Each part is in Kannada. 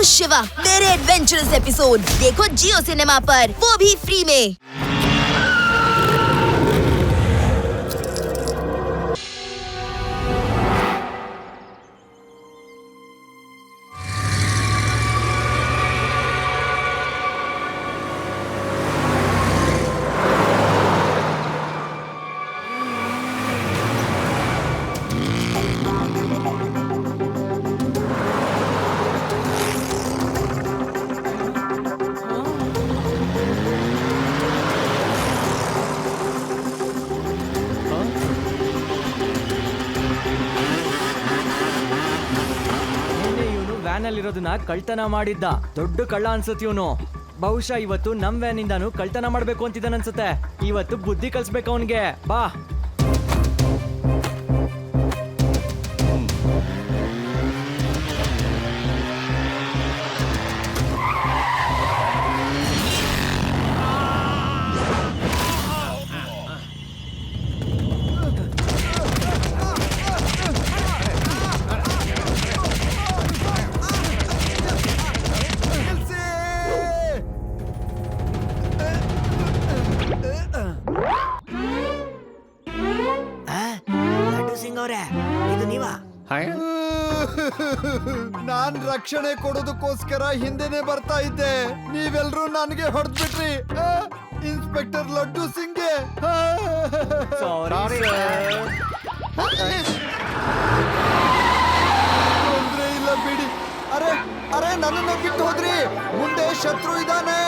शिवा मेरे एडवेंचरस एपिसोड देखो जियो सिनेमा पर, वो भी फ्री में। ವ್ಯಾನಲ್ಲಿರೋದನ್ನ ಕಳ್ತನ ಮಾಡಿದ್ದ ದೊಡ್ಡ ಕಳ್ಳ ಅನ್ಸುತ್ತೆ ಇವನು. ಬಹುಶಃ ಇವತ್ತು ನಮ್ ವ್ಯಾನ್ ಇಂದಾನು ಕಳ್ತನ ಮಾಡ್ಬೇಕು ಅಂತಿದ್ದಾನ ಅನ್ಸುತ್ತೆ. ಇವತ್ತು ಬುದ್ಧಿ ಕಲ್ಸ್ಬೇಕು ಅವನ್ಗೆ. ಬಾ ಇದು ನೀವ? ನಾನ್ ರಕ್ಷಣೆ ಕೊಡೋದಕ್ಕೋಸ್ಕರ ಹಿಂದೆನೆ ಬರ್ತಾ ಇದ್ದೆ, ನೀವೆಲ್ರೂ ನನಗೆ ಹೊಡೆದ್ಬಿಟ್ರಿ. ಇನ್ಸ್ಪೆಕ್ಟರ್ ಲಡ್ಡು ಸಿಂಗ್ಗೆ ತೊಂದ್ರೆ ಇಲ್ಲ ಬಿಡಿ. ಅರೆ ಅರೆ ನನ್ನನ್ನು ಬಿಟ್ಟು ಹೋದ್ರಿ, ಮುಂದೆ ಶತ್ರು ಇದ್ದಾನೆ.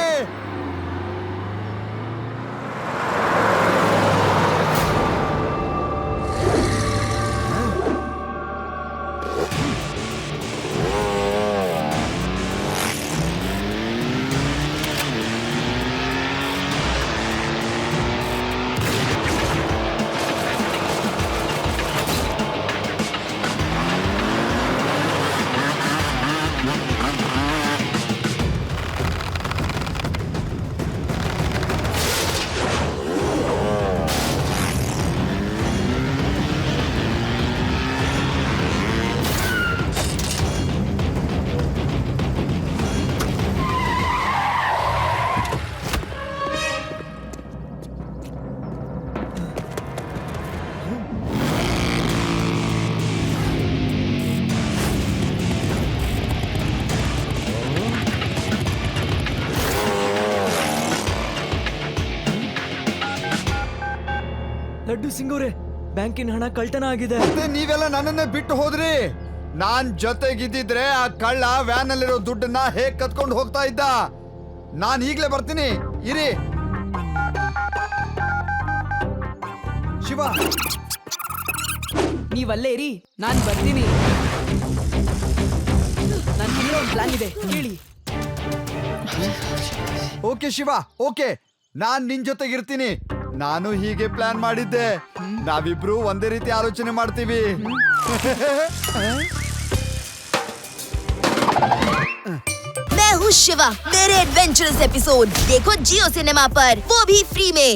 ಲಡ್ಡು ಸಿಂಗ್ ಅವರೇ, ಬ್ಯಾಂಕಿನ ಹಣ ಕಳ್ತನ ಆಗಿದೆ. ನೀವೆಲ್ಲ ನನ್ನನ್ನೇ ಬಿಟ್ಟು ಹೋದ್ರಿ. ನಾನ್ ಜೊತೆಗಿದ್ದಿದ್ರೆ ಆ ಕಳ್ಳ ವ್ಯಾನ್ ಅಲ್ಲಿರೋ ದುಡ್ಡನ್ನ ಹೇಗ್ ಕತ್ಕೊಂಡು ಹೋಗ್ತಾ ಇದ್ದ. ನಾನ್ ಈಗ್ಲೇ ಬರ್ತೀನಿ, ಇರಿ. ಶಿವ, ನೀವಲ್ಲೇ ಇರಿ, ನಾನ್ ಬರ್ತೀನಿ. ನನ್ ಹತ್ರ ಒಂದು ಪ್ಲಾನ್ ಇದೆ, ಕೇಳಿ. ಓಕೆ ಶಿವ, ಓಕೆ, ನಾನ್ ನಿನ್ ಜೊತೆಗಿರ್ತೀನಿ. ನಾನು ಹೀಗೆ ಪ್ಲಾನ್ ಮಾಡಿದ್ದೆ, ನಾವಿಬ್ರು ಒಂದೇ ರೀತಿ ಆಲೋಚನೆ ಮಾಡ್ತೀವಿ. मैं हूँ शिवा मेरे एडवेंचरस एपिसोड देखो जियो सिनेमा पर, वो भी फ्री में।